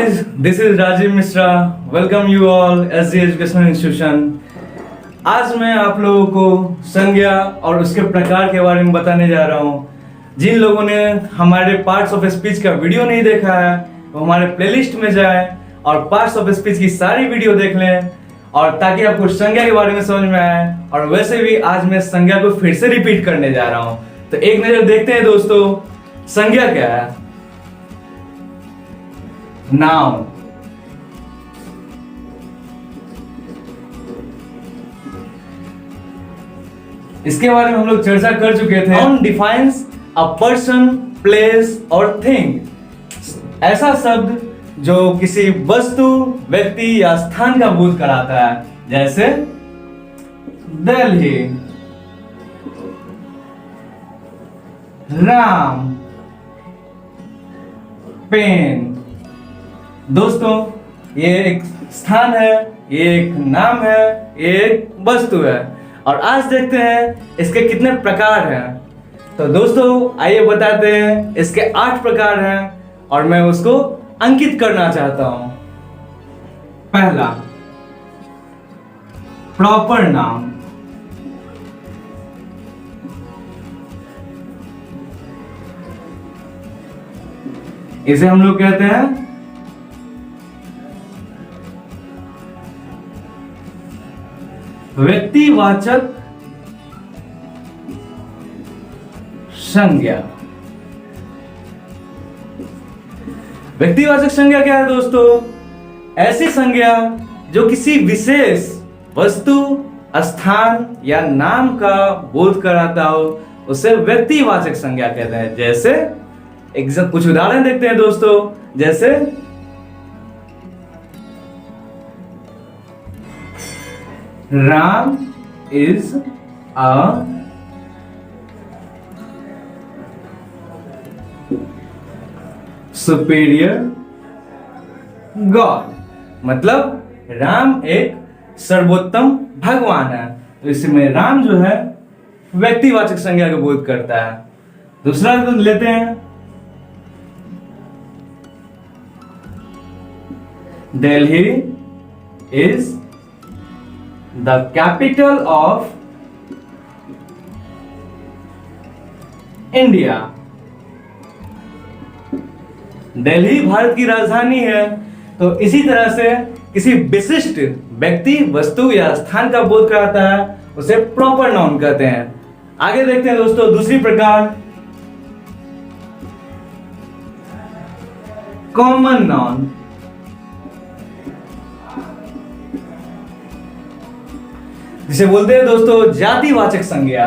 guys, this is Rajiv Mishra. Welcome you all SG Educational Institution. आज मैं आप लोगों को संज्ञा और उसके प्रकार के बारे में बताने जा रहा हूँ। जिन लोगों ने हमारे पार्ट्स ऑफ स्पीच का वीडियो नहीं देखा है वो हमारे प्लेलिस्ट में जाए और पार्ट्स ऑफ स्पीच की सारी वीडियो देख लें, और ताकि आपको संज्ञा के बारे में समझ में आए। और वैसे भी आज मैं संज्ञा को फिर से रिपीट करने जा रहा हूँ, तो एक नजर देखते हैं दोस्तों संज्ञा क्या है। नाउन, इसके बारे में हम लोग चर्चा कर चुके थे। Noun defines a person, place और थिंग। ऐसा शब्द जो किसी वस्तु, व्यक्ति या स्थान का बोध कराता है, जैसे दिल्ली, राम, पेन। दोस्तों ये एक स्थान है, ये एक नाम है, ये एक वस्तु है। और आज देखते हैं इसके कितने प्रकार हैं। तो दोस्तों आइए बताते हैं। इसके 8 प्रकार हैं और मैं उसको अंकित करना चाहता हूं। पहला, प्रॉपर नाउन। इसे हम लोग कहते हैं व्यक्तिवाचक संज्ञा। व्यक्तिवाचक संज्ञा क्या है दोस्तों? ऐसी संज्ञा जो किसी विशेष वस्तु, स्थान या नाम का बोध कराता हो, उसे व्यक्तिवाचक संज्ञा कहते हैं। जैसे कुछ उदाहरण देखते हैं दोस्तों। जैसे Ram is a superior God, मतलब राम एक सर्वोत्तम भगवान है। तो इसमें राम जो है व्यक्तिवाचक संज्ञा का बोध करता है। दूसरा तो लेते हैं, Delhi is the capital of India. Delhi Bharat की राजधानी है। तो इसी तरह से किसी विशिष्ट व्यक्ति, वस्तु या स्थान का बोध कराता है, उसे प्रॉपर नाउन कहते हैं। आगे देखते हैं दोस्तों दूसरी प्रकार, कॉमन नाउन। जिसे बोलते हैं दोस्तों जातिवाचक संज्ञा।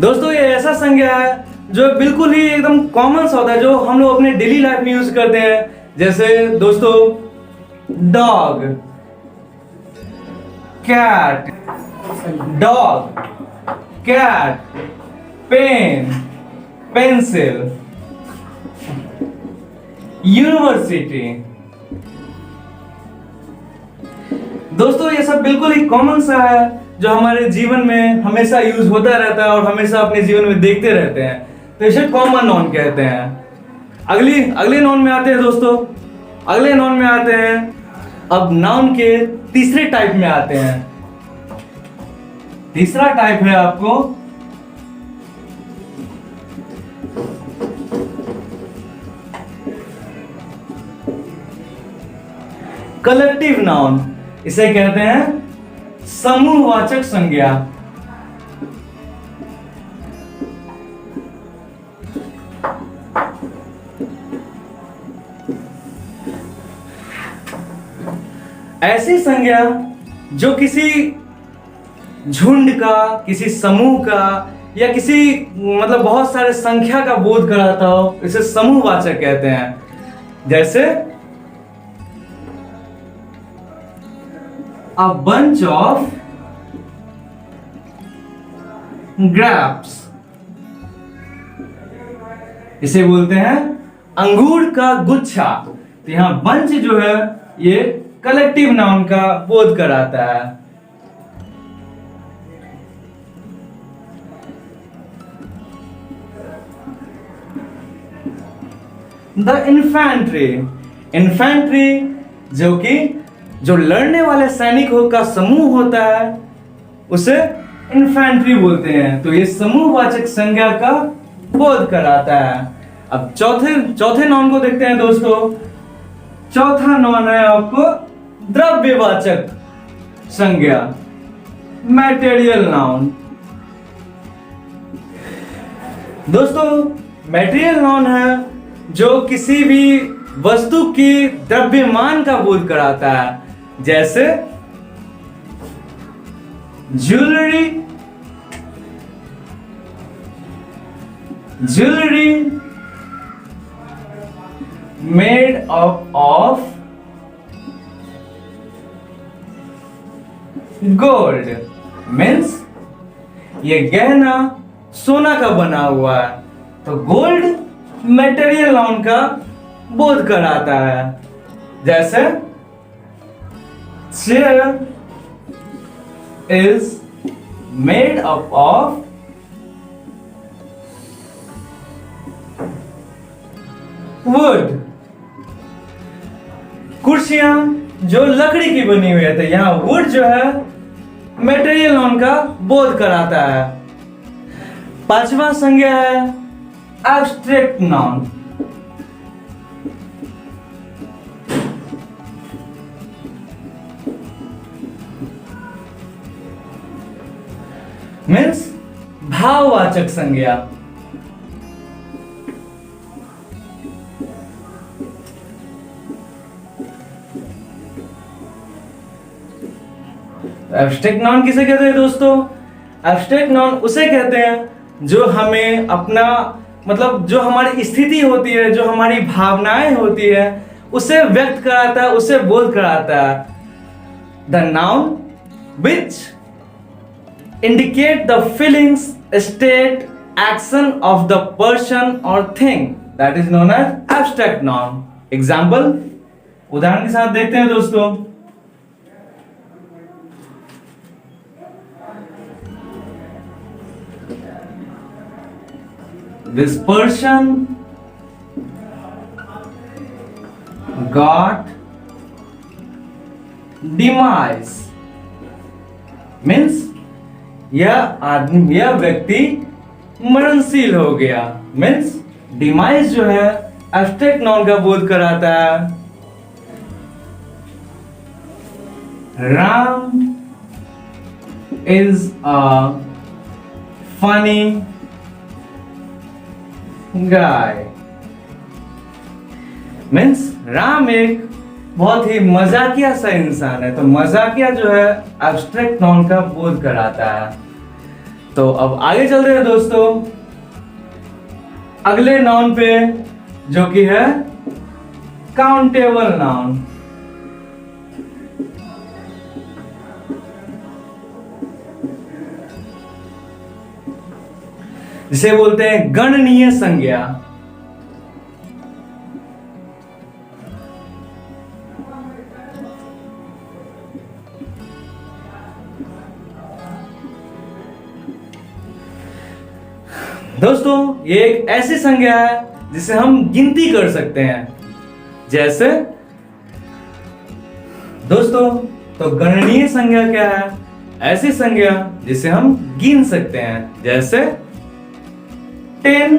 दोस्तों ये ऐसा संज्ञा है जो बिल्कुल ही एकदम कॉमन सा होता है, जो हम लोग अपने डेली लाइफ में यूज करते हैं। जैसे दोस्तों dog, cat, dog, cat, pen, pencil, university. दोस्तों ये सब बिल्कुल ही कॉमन सा है जो हमारे जीवन में हमेशा यूज होता रहता है और हमेशा अपने जीवन में देखते रहते हैं। तो इसे कॉमन नाउन कहते हैं। अगले नाउन में आते हैं दोस्तों। अगले नाउन में आते हैं, अब नाउन के तीसरे टाइप में आते हैं। तीसरा टाइप है आपको कलेक्टिव नाउन। इसे कहते हैं समूहवाचक संज्ञा। ऐसी संज्ञा जो किसी झुंड का, किसी समूह का या किसी मतलब बहुत सारे संख्या का बोध कराता हो, इसे समूहवाचक कहते हैं। जैसे a bunch of grapes, इसे बोलते हैं अंगूर का गुच्छा। तो यहां बंच जो है ये कलेक्टिव नाउन का बोध कराता है। The infantry. इन्फेंट्री जो लड़ने वाले सैनिकों का समूह होता है उसे इन्फेंट्री बोलते हैं। तो ये समूहवाचक संज्ञा का बोध कराता है। अब चौथे नाउन को देखते हैं दोस्तों। चौथा नाउन है आपको द्रव्यवाचक संज्ञा, मैटेरियल नाउन। दोस्तों मैटेरियल नाउन है जो किसी भी वस्तु की द्रव्यमान का बोध कराता है, जैसे jewellery, made of gold, means ये गहना सोना का बना हुआ है। तो गोल्ड मटेरियल नाउन का बोध कराता है। जैसे chair is made up of would. कुर्सियां जो लकड़ी की बनी हुई है, तो यहां वुड जो है मटेरियल नाउन का बोध कराता है। पांचवा संज्ञा है एब्स्ट्रैक्ट नाउन। मीन्स भाववाचक संज्ञा। एब्स्ट्रैक्ट नाउन किसे कहते हैं दोस्तों? एब्स्ट्रैक्ट नाउन उसे कहते हैं जो हमें अपना मतलब जो हमारी स्थिति होती है, जो हमारी भावनाएं होती है, उसे व्यक्त कराता है, उसे बोध कराता है। The noun which indicate the feelings, state, action of the person और thing, that is known as abstract noun. Example उदाहरण के साथ देखते हैं दोस्तों। This person got demise, means यह व्यक्ति मरणशील हो गया। मीन्स डिमाइज जो है एब्स्ट्रैक्ट नाउन का बोध कराता है। Ram is a funny guy, means Ram एक बहुत ही मजाकिया सा इंसान है। तो मजाकिया जो है एब्स्ट्रैक्ट नाउन का बोध कराता है। तो अब आगे चल रहे हैं दोस्तों अगले नाउन पे, जो कि है काउंटेबल नाउन। जिसे बोलते हैं गणनीय संज्ञा। दोस्तों ये एक ऐसी संज्ञा है जिसे हम गिनती कर सकते हैं। जैसे दोस्तों तो गणनीय संज्ञा क्या है? ऐसी संज्ञा जिसे हम गिन सकते हैं। जैसे 10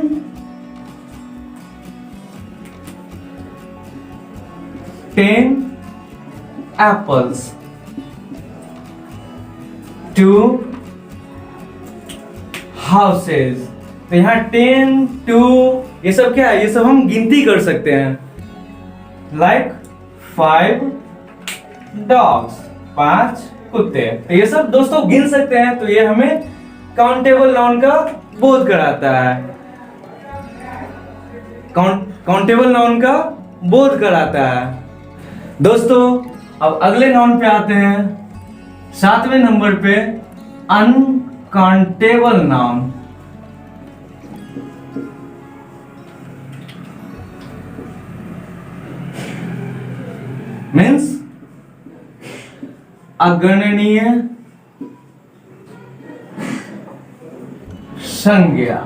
apples, 2 houses। तो यहाँ 10, 2 ये सब क्या है? ये सब हम गिनती कर सकते हैं। लाइक 5 dogs, 5 कुत्ते। तो ये सब दोस्तों गिन सकते हैं। तो ये हमें काउंटेबल नाउन का बोध कराता है। काउंटेबल नाउन का बोध कराता है। दोस्तों अब अगले नाउन पे आते हैं, 7वें नंबर पे अनकाउंटेबल नाउन। मीन्स अगणनीय संज्ञा।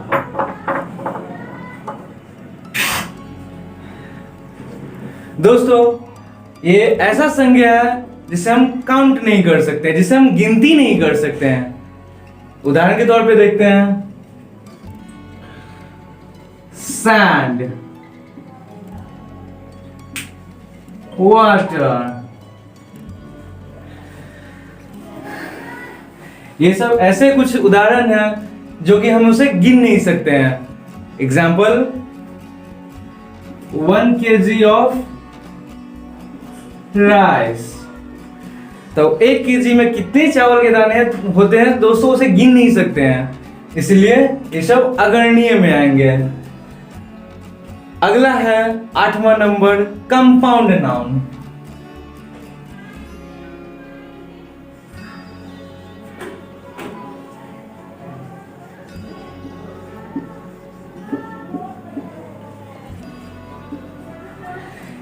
दोस्तों ये ऐसा संज्ञा है जिसे हम काउंट नहीं कर सकते, जिसे हम गिनती नहीं कर सकते हैं। उदाहरण के तौर पे देखते हैं, सैंड, वाटर, ये सब ऐसे कुछ उदाहरण हैं जो कि हम उसे गिन नहीं सकते हैं। Example, 1 kg of rice. तो 1 kg में कितने चावल के दाने होते हैं दोस्तों, उसे गिन नहीं सकते हैं, इसलिए ये सब अगणनीय में आएंगे। अगला है 8वां नंबर, कंपाउंड नाउन।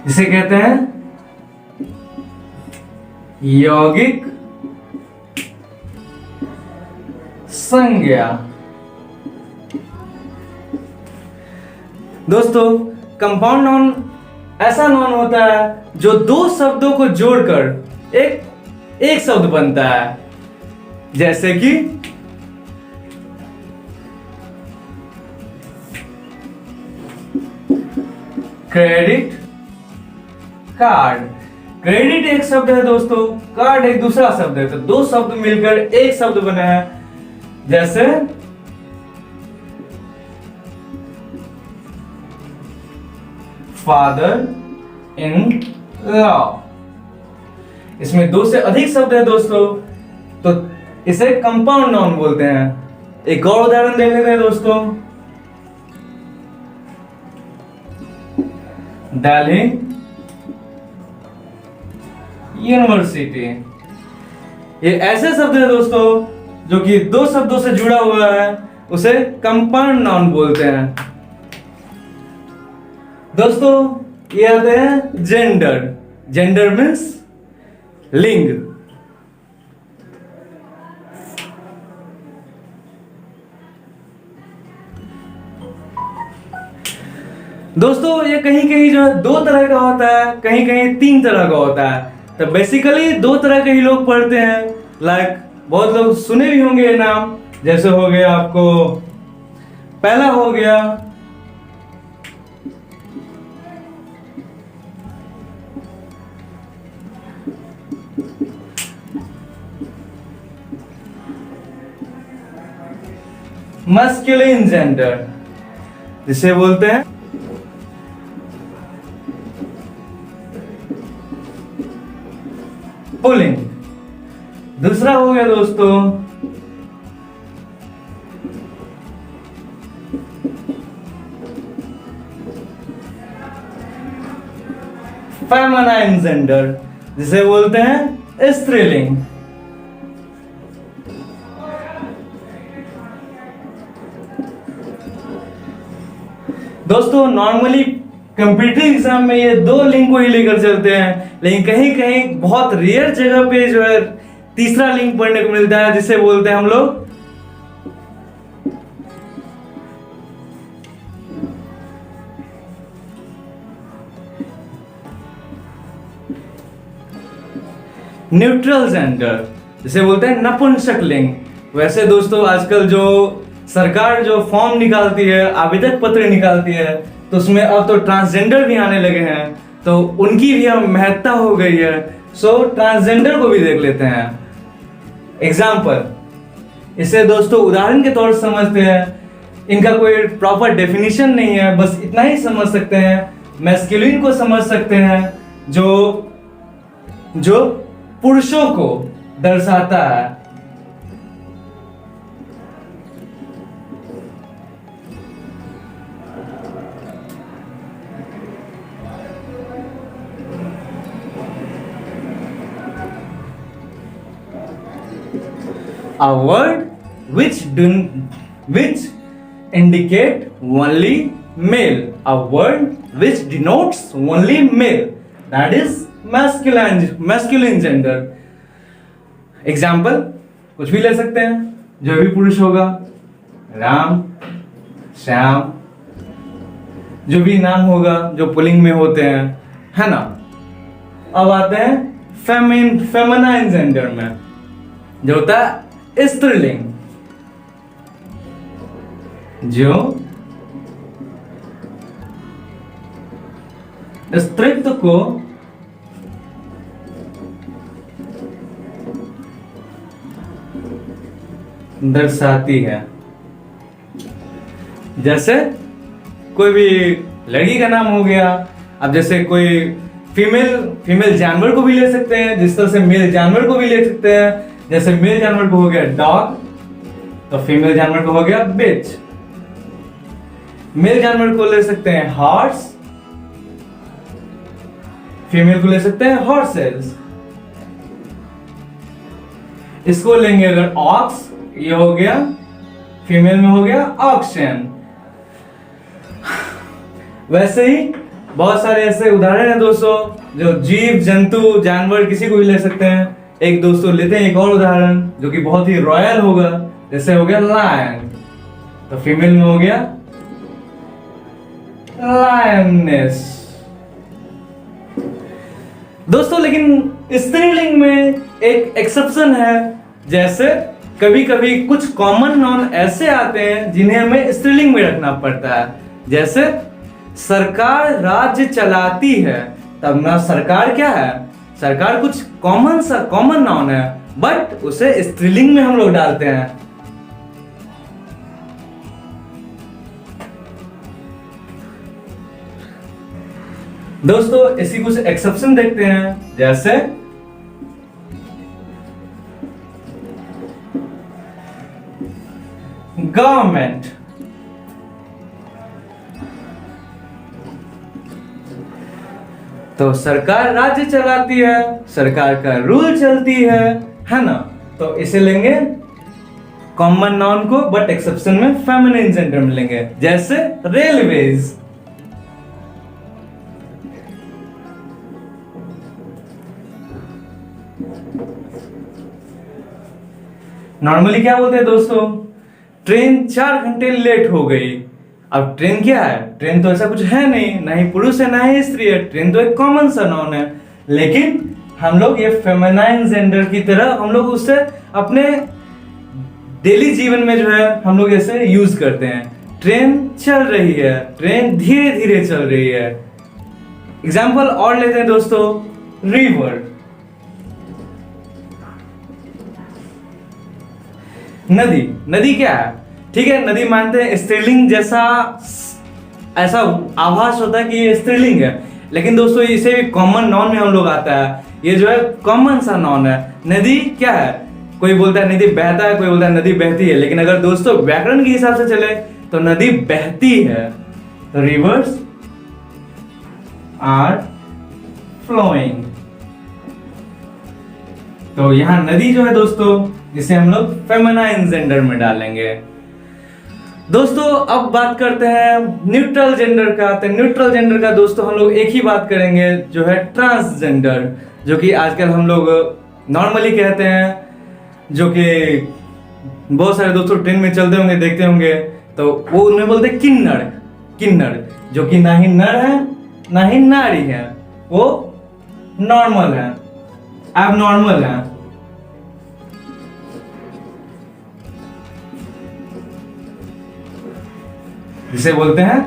जिसे कहते हैं यौगिक संज्ञा। दोस्तों कंपाउंड नाउन ऐसा नाउन होता है जो दो शब्दों को जोड़कर एक शब्द बनता है, जैसे कि क्रेडिट कार्ड। क्रेडिट एक शब्द है दोस्तों, कार्ड एक दूसरा शब्द है, तो दो शब्द मिलकर एक शब्द बना है, जैसे फादर इन लॉ। इसमें दो से अधिक शब्द है दोस्तों, तो इसे कंपाउंड नाउन बोलते हैं। एक और उदाहरण देख लेते हैं दोस्तों, दिल्ली यूनिवर्सिटी। ये ऐसे शब्द है दोस्तों जो कि दो शब्दों से जुड़ा हुआ है, उसे कंपाउंड नाउन बोलते हैं। दोस्तों ये आते हैं जेंडर। जेंडर मीन्स लिंग। दोस्तों ये कहीं कहीं जो है दो तरह का होता है, कहीं कहीं तीन तरह का होता है। तो बेसिकली दो तरह के ही लोग पढ़ते हैं। लाइक बहुत लोग सुने भी होंगे ये नाम, जैसे हो गया आपको, पहला हो गया मस्कुलिन जेंडर, जिसे बोलते हैं पुलिंग। दूसरा हो गया दोस्तों फेमिनाइन जेंडर, जिसे बोलते हैं स्त्रीलिंग। दोस्तों नॉर्मली कंप्यूटर एग्जाम में ये दो लिंक को ही लेकर चलते हैं, लेकिन कहीं कहीं बहुत रेयर जगह पे जो है तीसरा लिंक पढ़ने को मिलता है, जिसे बोलते हैं हम लोग न्यूट्रल जेंडर, जिसे बोलते हैं नपुंसक लिंग। वैसे दोस्तों आजकल जो सरकार जो फॉर्म निकालती है, आवेदक पत्र निकालती है, तो उसमें अब तो ट्रांसजेंडर भी आने लगे हैं, तो उनकी भी अब महत्ता हो गई है। सो ट्रांसजेंडर को भी देख लेते हैं। एग्जाम्पल, इसे दोस्तों उदाहरण के तौर से समझते हैं, इनका कोई प्रॉपर डेफिनेशन नहीं है, बस इतना ही समझ सकते हैं। मैस्कुलिन को समझ सकते हैं जो पुरुषों को दर्शाता है। A word which indicate only male. A word which denotes only male. That is masculine gender. Example, कुछ भी ले सकते हैं, जो भी पुरुष होगा, राम, श्याम, जो भी नाम होगा जो पुल्लिंग में होते हैं, है ना। अब आते हैं फेमिनाइन जेंडर में, जो होता है स्त्रीलिंग, जो स्त्रीत्व को दर्शाती है। जैसे कोई भी लड़की का नाम हो गया। अब जैसे कोई फीमेल जानवर को भी ले सकते हैं, जिस तरह से मेल जानवर को भी ले सकते हैं। जैसे मेल जानवर को हो गया डॉग, तो फीमेल जानवर को हो गया बिच। मेल जानवर को ले सकते हैं हॉर्स, फीमेल को ले सकते हैं हॉर्सेस। इसको लेंगे अगर ऑक्स, ये हो गया फीमेल में हो गया ऑक्शन। वैसे ही बहुत सारे ऐसे उदाहरण हैं दोस्तों, जो जीव जंतु जानवर किसी को भी ले सकते हैं। एक दोस्तों लेते हैं एक और उदाहरण जो कि बहुत ही रॉयल होगा, जैसे हो गया लायन, तो फीमेल में हो गया लायनेस। दोस्तों लेकिन स्त्रीलिंग में एक एक्सेप्शन है। जैसे कभी कभी कुछ कॉमन नाउन ऐसे आते हैं जिन्हें हमें स्त्रीलिंग में रखना पड़ता है। जैसे सरकार राज्य चलाती है, तब ना सरकार क्या है, सरकार कुछ कॉमन नाउन है, बट उसे स्त्रीलिंग में हम लोग डालते हैं। दोस्तों इसी कुछ एक्सेप्शन देखते हैं। जैसे गवर्नमेंट, तो सरकार राज्य चलाती है, सरकार का रूल चलती है ना। तो इसे लेंगे कॉमन नाउन को, बट एक्सेप्शन में फेमिनिन जेंडर में लेंगे। जैसे रेलवेज, नॉर्मली क्या बोलते हैं दोस्तों, ट्रेन 4 घंटे लेट हो गई। अब ट्रेन क्या है, ट्रेन तो ऐसा कुछ है नहीं, ना ही पुरुष है ना ही स्त्री है, ट्रेन तो एक कॉमन सा नाउन है। लेकिन हम लोग ये फेमिनाइन जेंडर की तरह हम लोग उससे अपने डेली जीवन में जो है हम लोग ऐसे यूज करते हैं। ट्रेन चल रही है, ट्रेन धीरे धीरे चल रही है। एग्जाम्पल और लेते हैं दोस्तों, रिवर, नदी। नदी क्या है, ठीक है, नदी मानते हैं स्त्रीलिंग जैसा ऐसा आभास होता है कि ये स्त्रीलिंग है, लेकिन दोस्तों इसे भी कॉमन नाउन में हम लोग आता है। ये जो है कॉमन सा नाउन है। नदी क्या है, कोई बोलता है नदी बहता है, कोई बोलता है नदी बहती है, लेकिन अगर दोस्तों व्याकरण के हिसाब से चले तो नदी बहती है। तो रिवर्स आर फ्लोइंग। तो यहां नदी जो है दोस्तों, जिसे हम लोग फेमिनाइन जेंडर में डालेंगे। दोस्तों अब बात करते हैं न्यूट्रल जेंडर का। तो न्यूट्रल जेंडर का दोस्तों हम लोग एक ही बात करेंगे, जो है ट्रांसजेंडर, जो कि आजकल हम लोग नॉर्मली कहते हैं, जो कि बहुत सारे दोस्तों ट्रेन में चलते होंगे, देखते होंगे, तो वो उन्हें बोलते हैं किन्नर। किन्नर जो कि ना ही नर है ना ही नारी है, वो नॉर्मल है, अब नॉर्मल है। जिसे बोलते हैं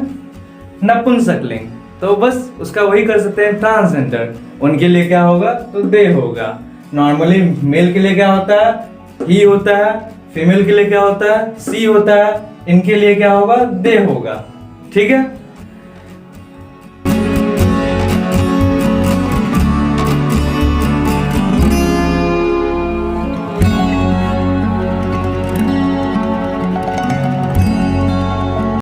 नपुंसकलिंग। तो बस उसका वही कर सकते हैं ट्रांसजेंडर। उनके लिए क्या होगा, तो दे होगा। नॉर्मली मेल के लिए क्या होता है, ही होता है। फीमेल के लिए क्या होता है, सी होता है। इनके लिए क्या होगा, दे होगा। ठीक है।